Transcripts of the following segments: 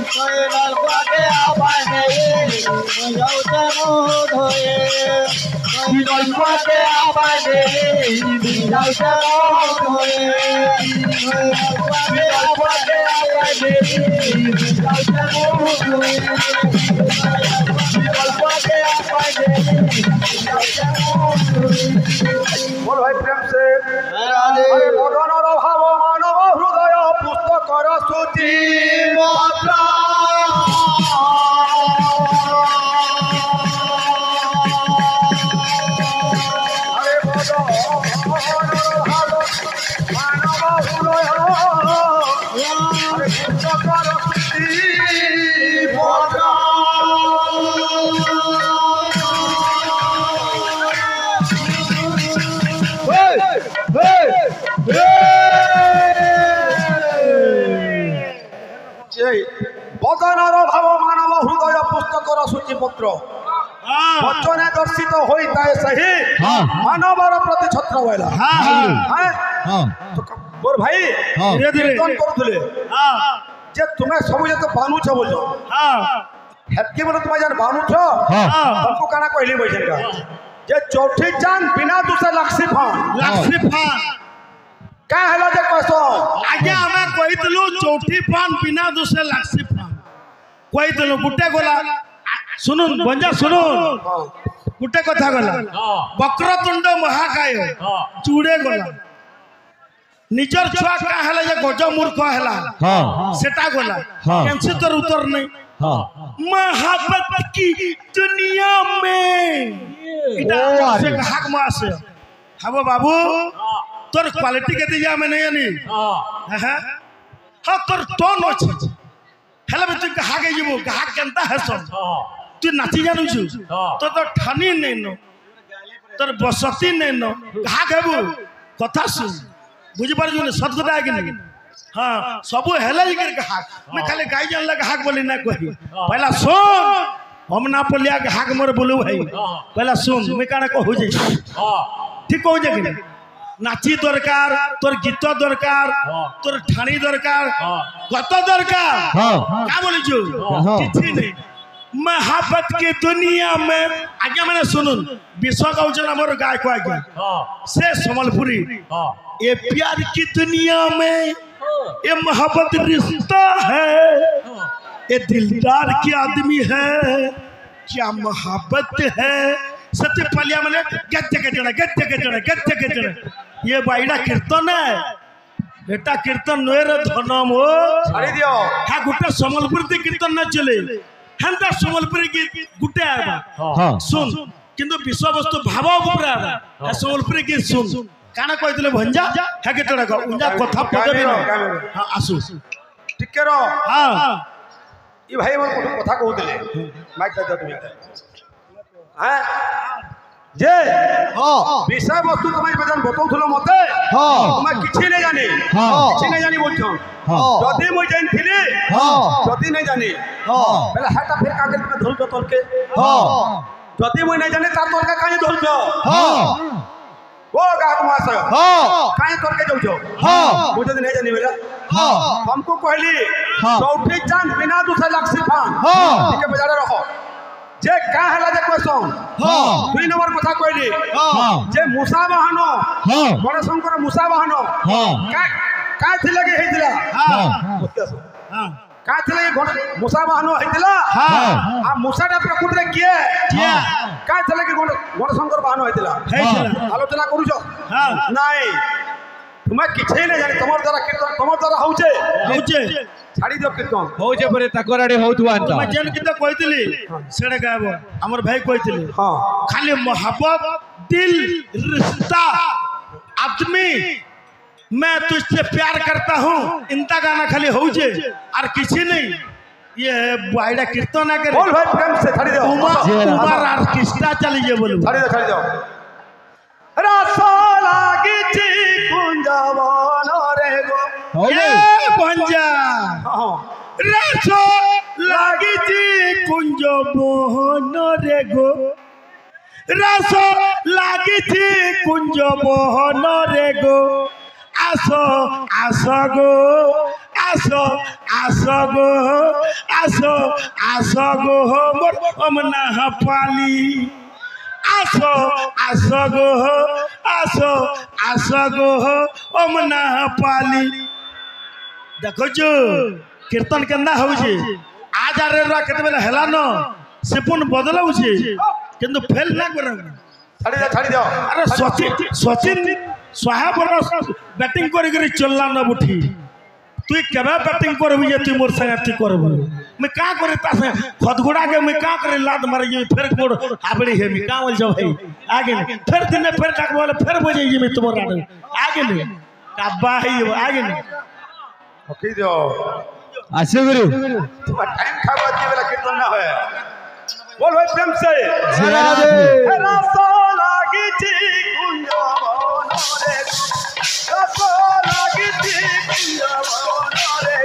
লাল পাকে আবানে যাওতে মোহ ধরে লাল পাকে আবানে যাওতে মোহ ধরে লাল পাকে আবানে যাওতে মোহ ধরে লাল পাকে আবানে যাওতে মোহ ধরে। बोल भाई प्रेम से अरे मदनर भाव मानव हृदय पुस्तकर सूची मात्रा अरे मदनर भाव मानव हृदय अरे पुस्तकर सूची मात्रा बदनर भाव मानव हृदय पुस्तकर सूचीपत्र वचने दर्शित होता है सही मानवर प्रति छत्र वेला मोर भाई धीरे धीरे करुले जे तुम्हें सब जते बानुछ बोलो हेतके बोलो तुम जान बानुछ हमको काना कहली बैठन का जे चौथी चांद बिना दूसरे लक्ष्य फान का हला जे कसो आगे हमें कहितलु चौथी पान बिना दूसरे लाक्सी पान कहितलु गुटे गोला सुनुन बंजा सुनुन गुटे कथा गला वक्रतुंड महाकाय चूड़े गला निजर छुआ का हला जे गज मूर्ख हला सेटा गला कैंसी तर उतर नहीं महाबत की दुनिया में इटा से हाक मास हबो बाबू तोर क्वालिटी केते जा में नहीं आनी हां तोर टोन अछि हेले तू कहागे जीवो कहा केनता हसो तू नाची जानू छु तो ठानी नहीं नो तोर बसती नहीं नो कहा कहबू कथा सुन बुझि पार जो सत कथा कि नहीं हां सब हेले कर कहा मैं खाली गाय जान लगा हाक बोली ना कही पहला सुन हम ना पलिया के हाक मोर बोलू भाई पहला सुन मैं काना कहू जे ठीक कहू जे कि नाची दरकार तोर गीत दरकार तोर ठाणी दरकार गत दरकार क्या बोली जो किछि नहीं महाबत के दुनिया में आगे मैंने सुनुन विश्व गौचन हमर गाय को आगे से संबलपुरी ये प्यार की दुनिया में ये मोहब्बत रिश्ता है ये दिलदार की आदमी है क्या मोहब्बत है सत्य पलिया मैंने गत्ते के ये बाईड़ा कीर्तन है बेटा कीर्तन नोएर धनम हो छाड़ी दियो हा गुटे संबलपुरी ते कीर्तन न चले हंता संबलपुरी गीत गुटे आबा सुन किंतु विश्व वस्तु भाव ऊपर आबा हा संबलपुरी गीत सुन काना कहतिले भंजा हा केतडा को उंजा कथा पदबी न हां आसु ठीक रो हां ई भाई मोर कथा कहउतिले माइक दे तुम हां जे विषय वस्तु तुम्हें बजान बताउथलो मते तुम्हें किछि नै जानी बोलछो जदी মই जानथिली जदी नै जानी बेला हाटा फेर कागज में धरु तो तलके जदी মই नै जाने तार तलका काहे धरछो ओ गाक मास काहे तलके जाउछो মই जदी नै जानी बेला हमको कहली चौथी चांद बिना दूसरे लक्ष्य फान ठीक है बजारे रखो जे का हला जे क्वेश्चन दुई नंबर कथा कहली जे मूसा वाहन बड़ शंकर मूसा वाहन का थिले के हेतिला का थिले मूसा वाहन हेतिला आ मूसा टा प्रकृति रे किए का थिले के बड़ शंकर वाहन हेतिला आलोचना करू छो नाही तुम्हें किछे नै जानि तमर द्वारा कीर्तन तमर द्वारा होउचे छाड़ी दियो कीर्तन होउचे परे तकराडे होउतवा मैं जेन कित कहतिली सेडे गाबो हमर भाई कहतिली हां खाली मोहब्बत दिल रिश्ता आदमी मैं तुझसे प्यार करता हूं इनता गाना खाली होउचे और किसी नहीं ये बाईड़ा कीर्तन ना करे बोल भाई प्रेम से छाड़ी दियो उमर ऑर्केस्ट्रा चली जे बोलू छाड़ी दियो रसो लागिची कुंजवन रे गो ए पंजा रसो लागिची कुंजवन रे गो रसो लागिची कुंजवन रे गो आसो आसो गो आसो आसो गो आसो आसो गो मोर अमना पाली आसो आसो गो आसो आसो गो अमना पाली देखो जो कीर्तन केंदा होउछे आज आरे रा केते बेले हेला न सेपुन बदलाउछे किंतु फेल ना कर छाड़ी दो अरे सचिन 100 बरस बैटिंग करी चलला न बुठी तु केबे बैटिंग करबी जे तु मोर संगे तु करबो मैं का करे ता से खदगुड़ा के मैं का करे लात मारे जे फिर मोर आबड़ी है मैं का बोल जा भाई आगे फिर दिन फिर तक बोले फिर बजे जे मैं तुमर आगे ने काबा है आगे ने ओके दो आसे गुरु टाइम खावा के बेला कीर्तन ना होय बोल भाई प्रेम से जय राधे रसो लागी छी कुंजवन रे रसो लागी छी कुंजवन रे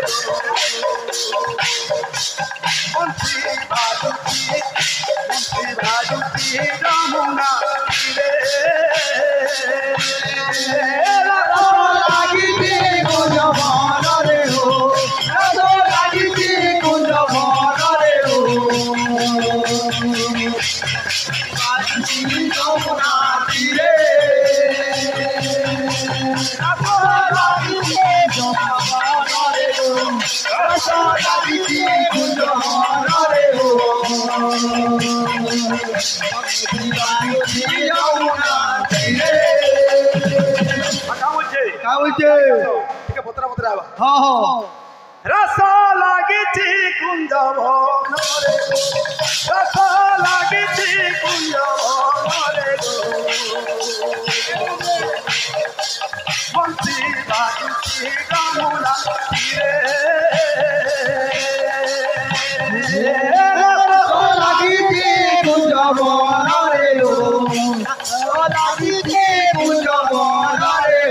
बंसी बाजुती रमुना रे रसो लागी छी कुंजवन रे हो रसो लागी छी कुंजवन रे हो रस लागी कुंजवन रे रस लागी कुंजवन रे बंसी बाजुती रमुना रे रस लागी कुंजवन रे रस लागी कुंजवन रे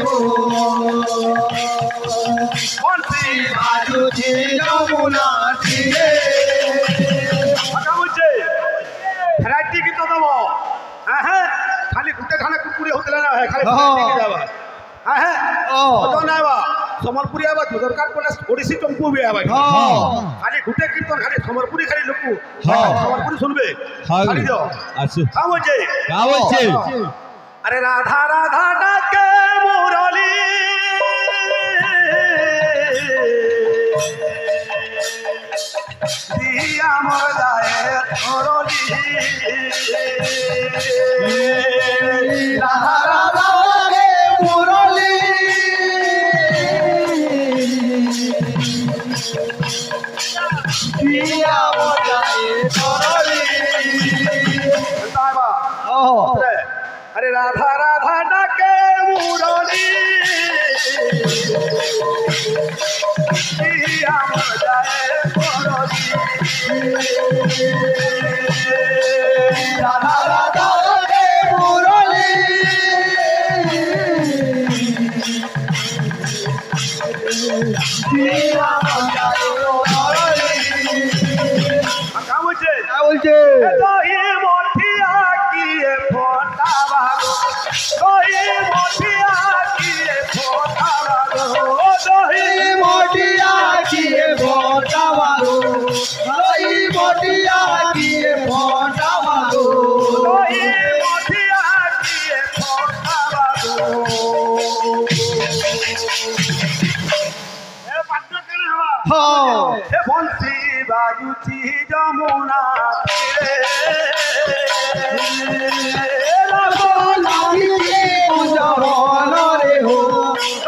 बंसी बाजुती रमुना रे भैराइटी की तो दबो हैं खाली गुटे खाना कुरकुरे होतला ना है खाली भैराइटी की दबो हैं तो ना बा समलपुरी आबा दरकार पड़े ओडिसी टम्पू भी आबा खाली गुटे कीर्तन खाली समलपुरी खाली लोकु समलपुरी सुनबे खाली दो आसे का बोलजे अरे राधा राधा डाके मुरली दिया मोर जाए थोरली राधा राधा रे मुरली दिया मोर जाए थोरली अरे राधा राधा डाके मुरली दिया मोर जाए राधा राधा रे मुरली दिया बोलছে দহি মঠিয়া কিয়ে ফোটা বাগো দহি মঠিয়া কিয়ে ফোটা বাগো দহি মঠিয়া কিয়ে ফোটা বাগো দহি মঠিয়া কিয়ে ফোটা বাগো দহি মঠিয়া কিয়ে ফোটা বাগো এ পাঠ্য কেন হওয়া হ্যাঁ এ বংশী বাজুতি যমুনা তীরে রাসো লাগিছে কুঞ্জবন রে হো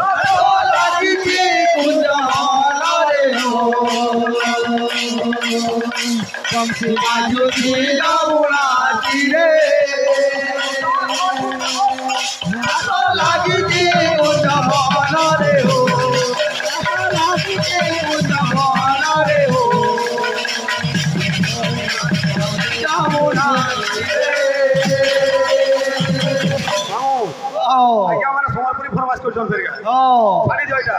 রাসো লাগিছে কুঞ্জবন রে হো বংশী বাজুতি যমুনা তীরে রাসো লাগিছে কুঞ্জবন রে হো রাসো লাগিছে কুঞ্জবন রে হো সম্বলপুরি ফরমাস করছেন ফের ছাড়ি দিও এটা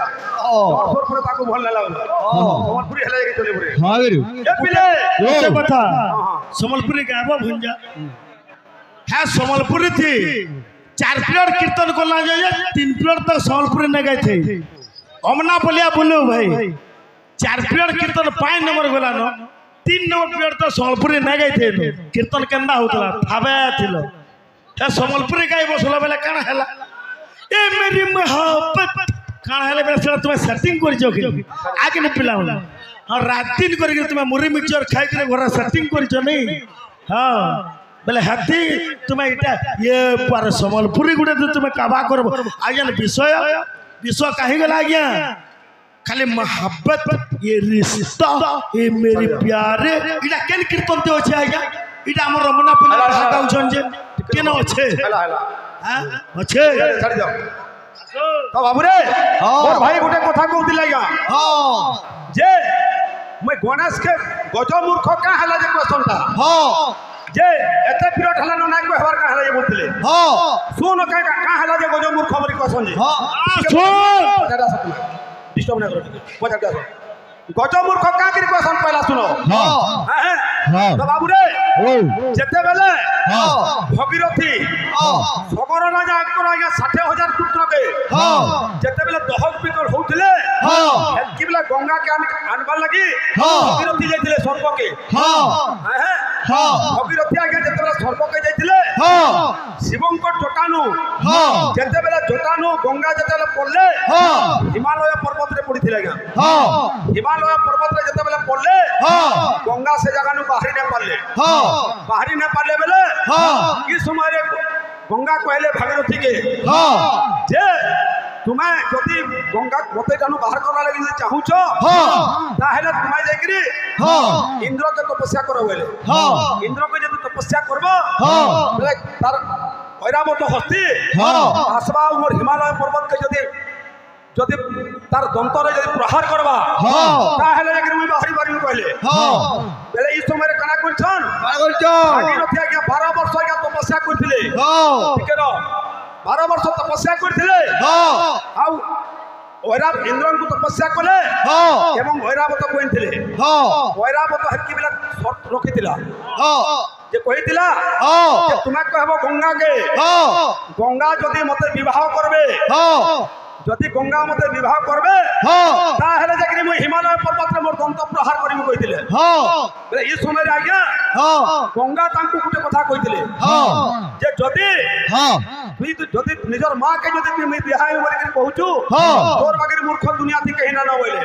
দর্শর পরে তাকে ভাল লাগলো সম্বলপুরি হেলে গিয়ে চলে পড়ে हां गुरु ए पिले ये কথা সম্বলপুরি গাবো ভঞ্জা হ্যাঁ সম্বলপুরি थी 4 पिरियड कीर्तन करला जाए 3 पिरियड तक सम्बलपुरी न गए थे अमना बोलिया बोलो भाई 4 पीरियड कीर्तन 5 नंबर गला न 3 नंबर पीरियड तो सोलपुरी नहीं गई थे कीर्तन केंदा होतला थाबे थिलो ए सोलपुरी गाय बसला बेले काना हला ए मेरी मोहब्बत काना हले बेले तुम सेटिंग कर जो कि आके न पिला हां रात दिन कर तुम मुरी मिक्सचर खाई के घर सेटिंग कर जो नहीं हां बेले हाथी तुम इटा ये पर सोलपुरी गुडे तुम काबा करबो आज्ञा विषय काहे गला आज्ञा खाली मोहब्बत ये रिश्ता ये मेरी प्यारे इटा केन कीर्तन ते अछि आज्ञा इटा हमर रमना पिला भागाउ छन जे केन अछि हां अछि छाड़ जाओ तो बाबू रे मोर भाई गोटे कथा कहउति आज्ञा हां जे मैं गणेश के गज मूर्ख का हला जे क्वेश्चन था हां जे एते पीरियड हला न नाइ को हबार का हला जे बोलतिले हां सुन का हला जे गज मूर्ख बरी क्वेश्चन जे हां सुन दादा सब डिस्टर्ब ना करो पचार का गज मूर्ख का करी क्वेश्चन पहला सुनो हां हां तो बाबू रे जेते बेले हां भगीरथी सगर राजा आकर आज्ञा 60,000 पुत्र के जेते बेले दहक बिकल होउतले कि बेले गंगा के आनबार लगी भगीरथी जाइतिले स्वर्ग के भगीरथी आज्ञा जेते बेले स्वर्ग के जाइतिले शिवंकर जटानु जेते बेले जटानु गंगा जेते बेले पड़ले हिमालय पर्वत रे पड़िथिले आज्ञा हिमालय पर्वत रे जेते बेले पड़ले गंगा से जगह नु बाहरी ने पारले बाहरी ने पारले बेले कि समय रे गंगा कहले भागीरथी के जे तुम्हें जदि गंगा मते जानु बाहर करला लगी जे चाहू छ ताहेले तुम्हें जाकरी इंद्र के तपस्या करो बेले इंद्र के जदि तपस्या करबो बेले तार ऐरावत हस्ती आसबा उमर हिमालय पर्वत के जदि तार दंतर जदि प्रहार करबा ताहेले जाकरी मुई बाहरी बारी कहले बेले ई समय रे कना करछन भागीरथी आज्ञा 12 वर्ष आज्ञा तपस्या करथिले ठीक है 12 वर्ष तपस्या करथिले आउ ऐराव इंद्रन को तपस्या कले एवं ऐरावत कोइनथिले ऐरावत हक्की बेला शर्त रखितिला जे कहितिला जे तुमे कहबो गंगा के गंगा जदि मते विवाह करबे जदि गंगा मते विवाह करबे ताहेले जकरी मु हिमालय पर्वत रे मोर दंत प्रहार करिमु कहितिले बेले ई समय रे आज्ञा गंगा तांकु गुटे कथा कहितिले जे जदि जदि निजर मां के जदि तुम बिहाय बोल के कहूचू तोर बागरी मूर्ख दुनिया थी कहि ना बोले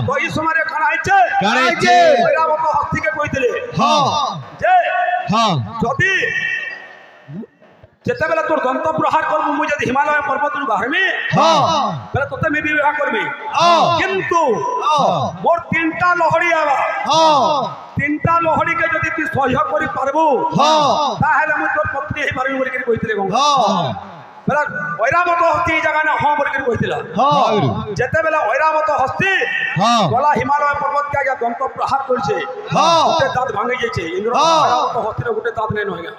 तो ई समय रे कना आइछे ऐरावत हस्ती के कहितिले जे जदि जेते बेला तोर दंत प्रहार करबु मु जदि हिमालय पर्वत रु बाहर में बेला तोते में विवाह करबी किंतु मोर तीनटा लहड़ी आवा तीनटा लहड़ी के जदि तू सह्य करि पारबो ताहेले मु तोर पत्नी हे मारबी बोल के कहितिले गंगा बेला ऐरावत हस्ती जगह ना हां बोल के कहितिला जेते बेला ऐरावत हस्ती गला हिमालय पर्वत के आगे दंत प्रहार करछे गुटे दांत भांगे जाइछे इंद्र ऐरावत हस्ती रे गुटे दांत नै न होगा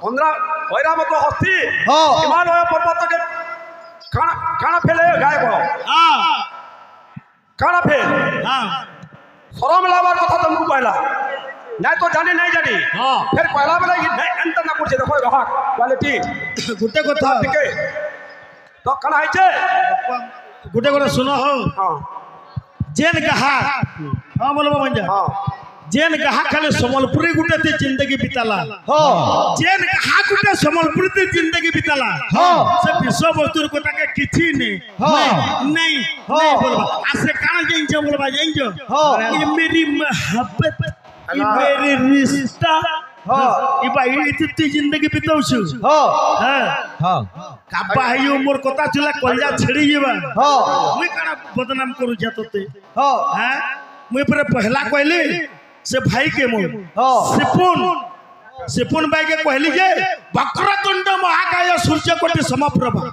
15 ऐरावत हस्ती हिमालय पर्वत के काना फेले गाय को काना फेल शरम लाबार कथा तुमको कहला नहीं तो जाने नहीं जानी फिर कहला बेला अंत ना करछे देखो रहा क्वालिटी गुटे कथा ठीक तो कना आइछे गुटे गोटे सुनो हो जेन कहा हां बोलबो मंजा जेन कहा खाली समलपुरी गुटे ते जिंदगी बिताला जेन कहा गुटे समलपुरी ते जिंदगी बिताला से विश्व वस्तु कोटा के किछि नहीं बोलबा आसे काना जेंजो बोलबा जेंजो ये मेरी मोहब्बत ये मेरी रिश्ता ई भाई इतनी जिंदगी बिताउछु काबा है मोर कथा चला कलिया छेड़ी जेबा मुई काना बदनाम करू जतते मुई पर पहला कहली से भाई के मोर सिपुन भाई के कहली जे वक्रतुंड महाकाय सूर्य कोटि समप्रभा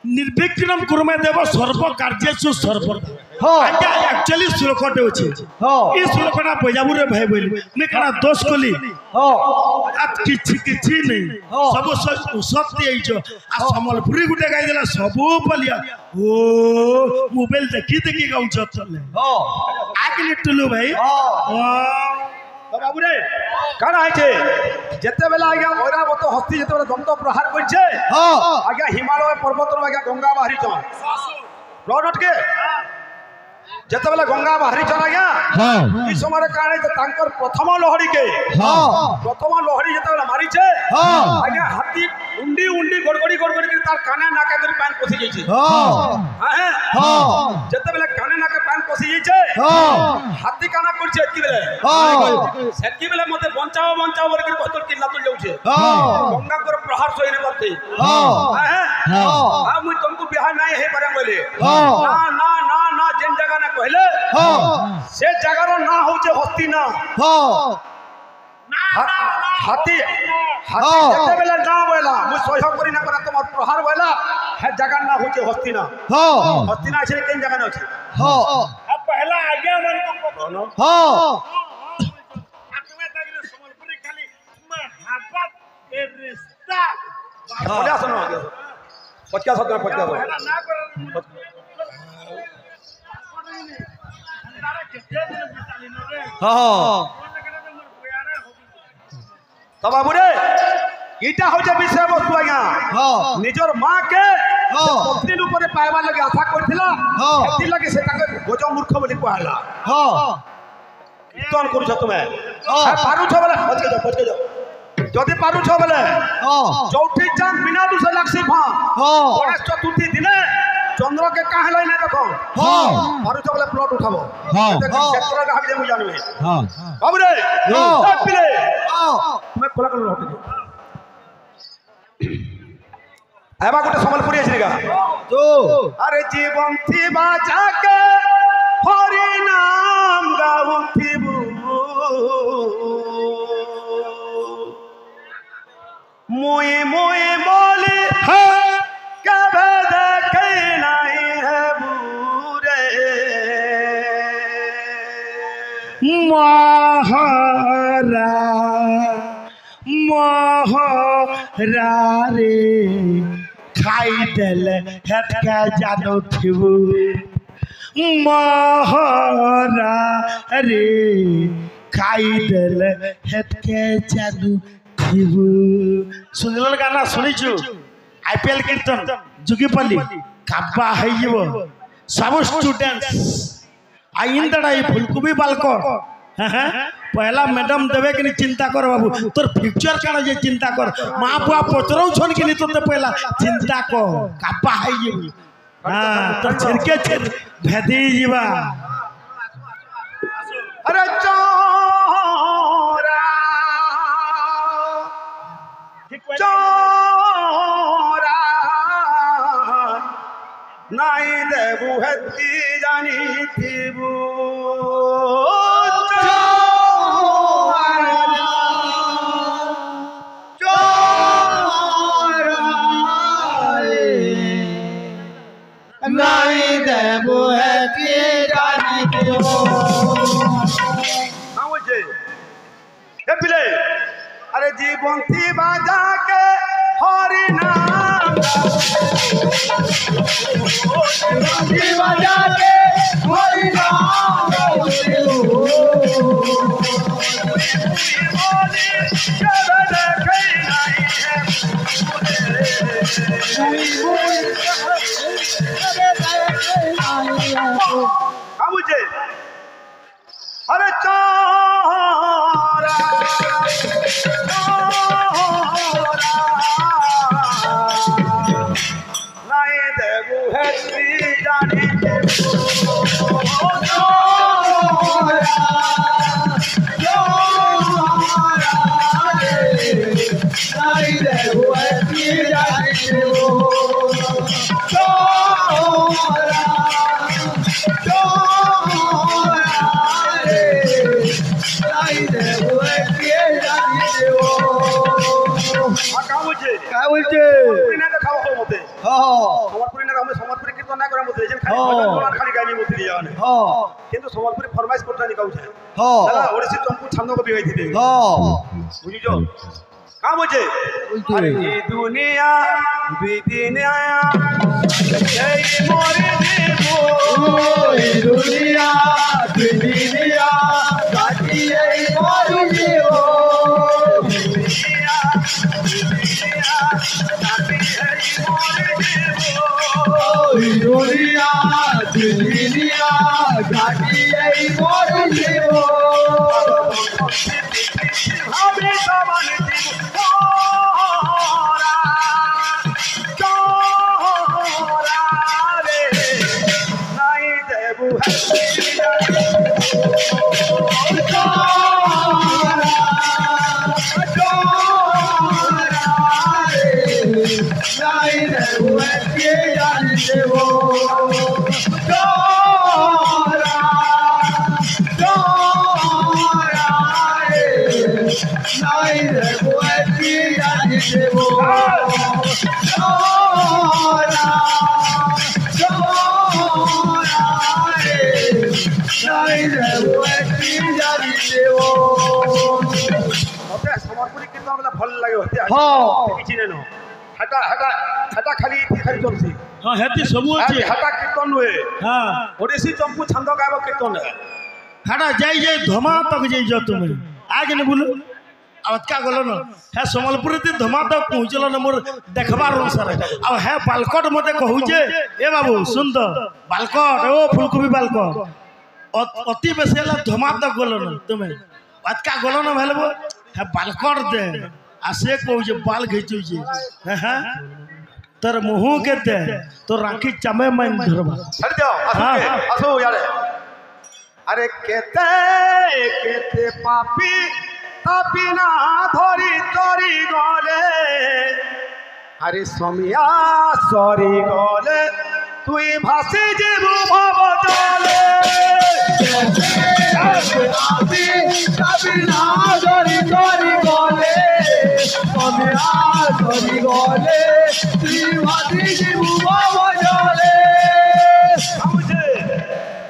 निर्विघ्नं कुरुमे देव सर्व कार्येषु सर्वदा आज्ञा एक्चुअली श्लोकटे अछि ई श्लोकटा बजाबु रे भाई बोली मैं कना दोष कोली आत किछि नहीं सब सत्य है जो आ समलपुरी गुटे गाई देला सब पलिया ओ मोबाइल देखी गाउछ चले आकली टुलु भाई बाबू रे काना आइछे जेते बेला आज्ञा ऐरावत हस्ती जेते बेला दंत प्रहार करछे आज्ञा हिमालय पर्वत रो आज्ञा गंगा बाहरी छ रोड के যেতবেলে গঙ্গা বাহারি চলা গিয়া এই সময় কারণে তাঙ্কর প্রথম লহরি কে প্রথম লহরি যেতবেলে মারিছে আজ্ঞা হাতি উন্ডি উন্ডি গড়গড়ি গড়গড়ি করে তার কানে নাকে করে পান পশি যাইছে যেতবেলে কানে নাকে পান পশি যাইছে হাতি কানা করছে সেতকি বেলে মতে বঞ্চাও বঞ্চাও বলে করে বতর কিল্লা তুল যাচ্ছে গঙ্গা করে প্রহার সইনে করতে মুই তুমকু বিহা নাই হে পারে বলে না না না না যেন জায়গা না কইলে সে জায়গার না হচ্ছে হস্তি না হাতি হাতি যেতবেলে না বলা মুই সহ্য করি না করে তোমার প্রহার বলা হে জায়গা না হচ্ছে হস্তি না আছে কেন জায়গা না আছে पहला आगे मन को हां आत्मा तगरे समलपुरी खाली मोहब्बत के रिश्ता बोला सुनो आगे 50 ना कर हां तो बाबू रे इटा हो जे विषय वस्तु आज्ञा निजर मां के पत्नी ऊपर पाइबा लगे आशा करथिला एति लगे से ताके गोजो मूर्ख बोली कहला कीर्तन करू छ तुमे पारू छ बोले बच के जाओ जदी पारू छ बोले चौथी चांद बिना दुसे लागसी फा गणेश चतुर्थी दिने चंद्र के काहे लई ना देखो पारू छ बोले प्लॉट उठाबो क्षेत्र का हाबी मु जानबे बाबू रे पिले तुमे खोला कर हट एबा गोटे समलपुरी आछिगा तो अरे जीवन थी बाजा के हरि नाम गाउथिबु मोए मोए बोले कबे देखे नहीं है बुरे महारा महारा रे खाई देल हेटका जानो थिबु महारा रे खाई देल हेटके जानो थिबु सुनल गाना सुनिछु आईपीएल कीर्तन जुगीपल्ली काबा हइबो सब स्टूडेंट्स आइंदड़ा फुलकोबी बालको पहला मैडम देवे कि चिंता कर बाबू तोर फ्यूचर काना जे चिंता कर मां बुआ पचरौ छन कि तोते पहला चिंता कर कापा है ये हां तो छिरके छिर भेदी जीवा अरे चोरा चोरा नहीं देबू हती जानी थीबू नहीं देबू है कि जानी दो मुझे ए पिले अरे जीवन थी बाजा के हरि नाम थी बाजा के हरि नाम मुझे अरे चोरा नहीं देबू है जानी नहीं देबू है जानी समलपुरी कीर्तन ना करे मते जे खाली गानी मते जाने किंतु समलपुरी फरमाइश करता नि कहू छे दादा ओडिसी तुमको छंद को बिगाई थी बुझिजो का मुझे अरे ये दुनिया बिदिन आया ए मोरे देबो ये दुनिया बिदिन आया काटी ए मोरे देबो दुनिया काटी ए मोरे देबो दुनिया নাই দেব একটি জানি দেব নাই দেব একটি জানি দেব মতে সমর্পণী কীর্তন গুলা ভাল লাগে হতে কিছু নেন হাটা হাটা হাটা খালি খালি চলছি হ্যাঁ হেতি সবু আছে হাটা কীর্তন নুহে হ্যাঁ ওড়িশি চম্পু ছন্দ গাইব কীর্তন হাটা যাই যাই ধমা তক যাই যাও তুমি আগে নে বলু আজকা গল না হ্যাঁ সম্বলপুর ধমা তক পৌঁছল না মোর দেখবার অনুসারে আর হ্যাঁ বালকট মতে কহুছে এ বাবু সুন্দর বালকট ও ফুলকপি বালকট অতি বেশি হলে ধমা তক গল না তুমি আজকা গল না ভালো হ্যাঁ বালকট দে আর সে কହୁছে বাল ঘেঁচুছে হ্যাঁ তোর মুহু কে দে তোর রাখি চামে মাইন ধরবা ছাড়ি দাও আসো ইয়ারে আরে কেতে কেতে পাপি তাপি না ধরি তরি গলে আরে সমিয়া সরি গলে তুই ভাসি জীব ভব জলে কবি না ধরি ধরি গলে কবি না ধরি গলে তুই ভাতি জীবু ভব জলে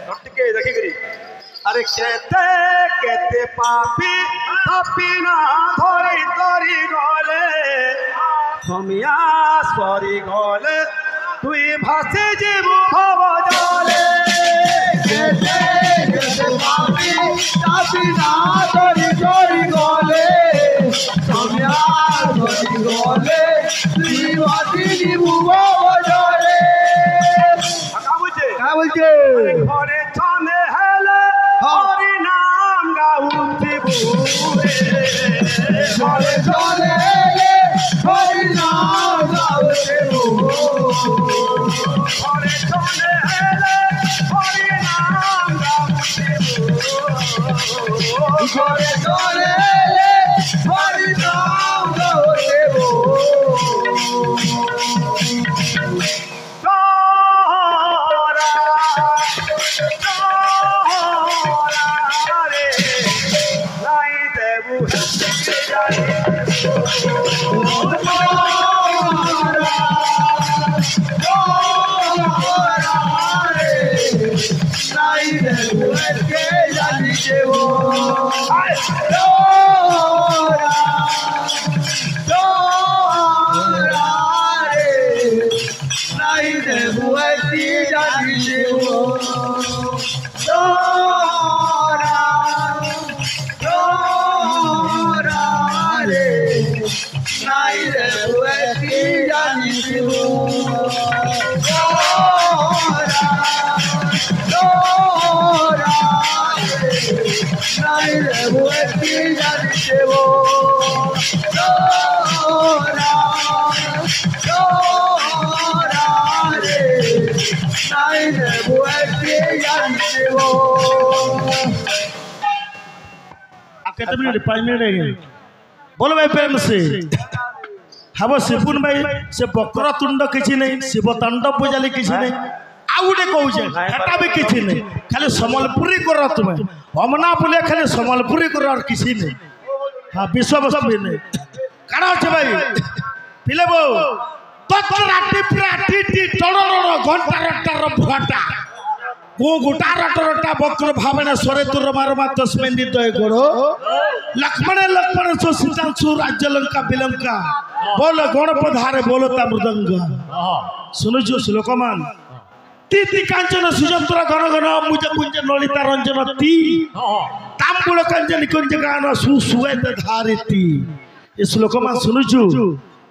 নটকে দেখি করি আরে কেতে কেতে পাপি তাপি না ধরি তরি গলে সমিয়া সরি গলে তুই ভাসি জীব ভব জলে কবি না ধরি ধরি গলে কবি না ধরি গলে তুই ভাতি জীবু ভব জলে বুঝছে বলছে ঘরে চলে হেলে হরি নাম গাউতি বুড়ে ঘরে চলে হরি নাম গাউতে ঘরে চলে হেলে হরি নাম গাউতি ঘরে চলে হরি নাম গাউতে রে নাই দেবু নাই দেবো কে জানি দেব নাই দেবো কি জানি দেব নাই দেবো কি জানি দেব নাই দেবো কি জানি দেব নাই দেবো কি জানি দেব कितने मिनट 5 मिनट रह गए बोलो भाई प्रेम से हम शिपुन भाई से बकर तुंड किसी नहीं शिव तांडव पूजाली किसी नहीं आउटे कहूचे हेटा भी किसी नहीं खाली समलपुरी करो तुम्हें हमना बोले खाली समलपुरी करो और किसी नहीं हाँ विश्व वस्तु भी नहीं कड़ा होचे भाई पिले बो तो राटी प्राटी टी टड़ड़ड़ घंटा रट्टा रफाटा गो गोटा रटरटा बक्र भावना सरे तुर मारमा तस्मेंदी तय करो लक्ष्मण लक्ष्मण सो सीतांशु राज्य लंका बिलंका बोल गण पधारे बोलता मृदंग सुनुजो श्लोकमान तीति कांचन सुजंत्र घन घन मुज कुंज ललिता रंजन ती तांबुल कंज निकुंज गान सुसुवेद धारिती ये श्लोकमान सुनुजो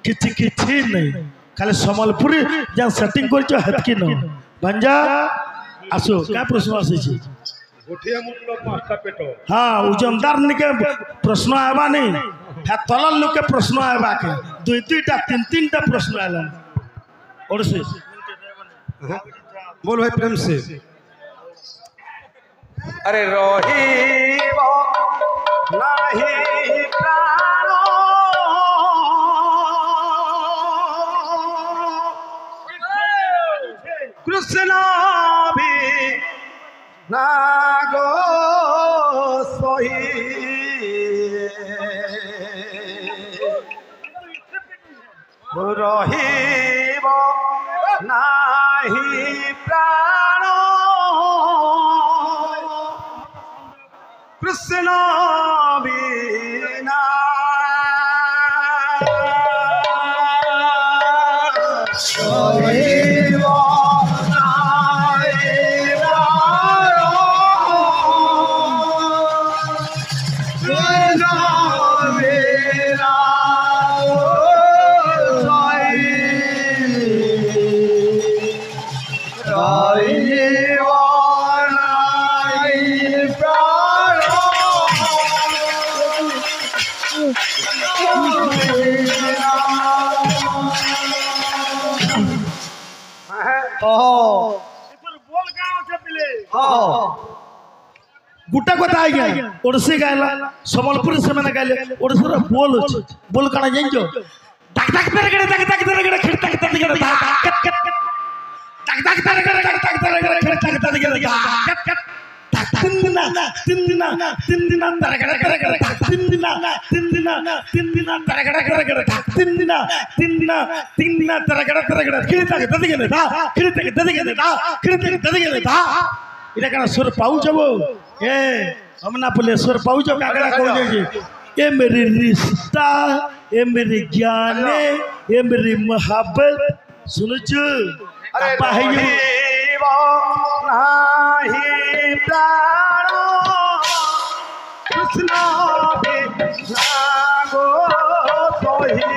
किछि किछि नहीं खाली समलपुरी जा सेटिंग करछो हेतकी न भंजा आसो क्या प्रश्न आसी गोठिया मुंड पांचटा पेट हाँ उजमदार निके प्रश्न आवा नहीं है तलल लोग के प्रश्न आवा के दुई दुईटा तीन तीनटा प्रश्न आला और से बोल भाई प्रेम से अरे रोहिब नाही प्राण कृष्ण भी नागो सही রহিব নাহি প্রাণ কৃষ্ণ বিনা রহিব নাহি প্রাণ কৃষ্ণ বিনা गुटा कथा आज्ञा ओडसी गायला संबलपुर से मैंने गायले ओडसी रा बोल अछि बोल काना जानियो टक टक तरगड़े खिड़ टक टक तीन दिन तरगड़े इटा कना सुर पाउछ बो ए हमना पुले सुर पाउछ कागड़ा को जे ए मेरी रिश्ता ए मेरी जान ए मेरी मोहब्बत सुनछ अरे पाहे रहिब नाही प्राण कृष्ण बिना गो सोही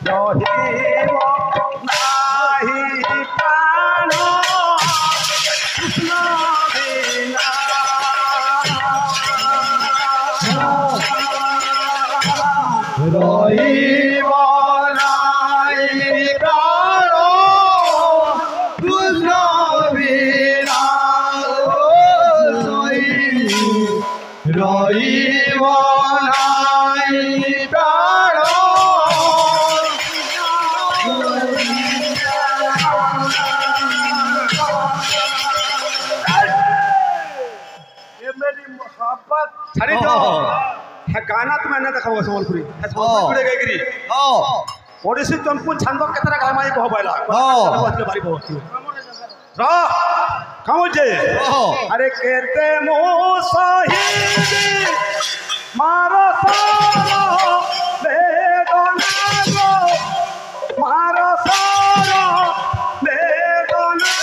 रहिब नाही प्राण कृष्ण बिना रहिब नाही प्राण कृष्ण बिना रहिब नाही प्राण ए मेरी मोहब्बत छाड़ी दो है गाना तो मैंने देखा हुआ संबलपुरी है संबलपुरी गई गिरी ओडिसी तुमको छंदो केतरा गामाई कहो बैला बहुत के बारी बहुत रा कामुजे अरे केते मो सही मारो सारो बेदना गो मारो सारो बेदना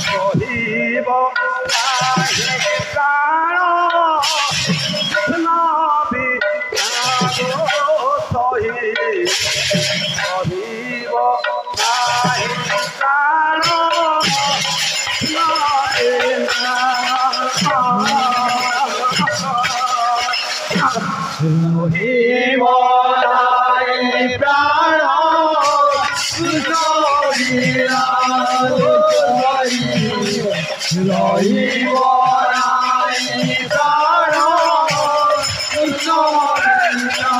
रहिब नाही प्राण कृष्ण बिना गो सही रहिब नाही प्राण कृष्ण बिना रहिब नाही प्राण कृष्ण बिना रहिब नाही प्राण कृष्ण बिना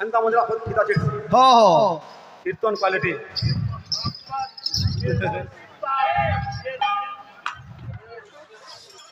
एंता मंजरा पिता जी कीर्तन क्वालिटी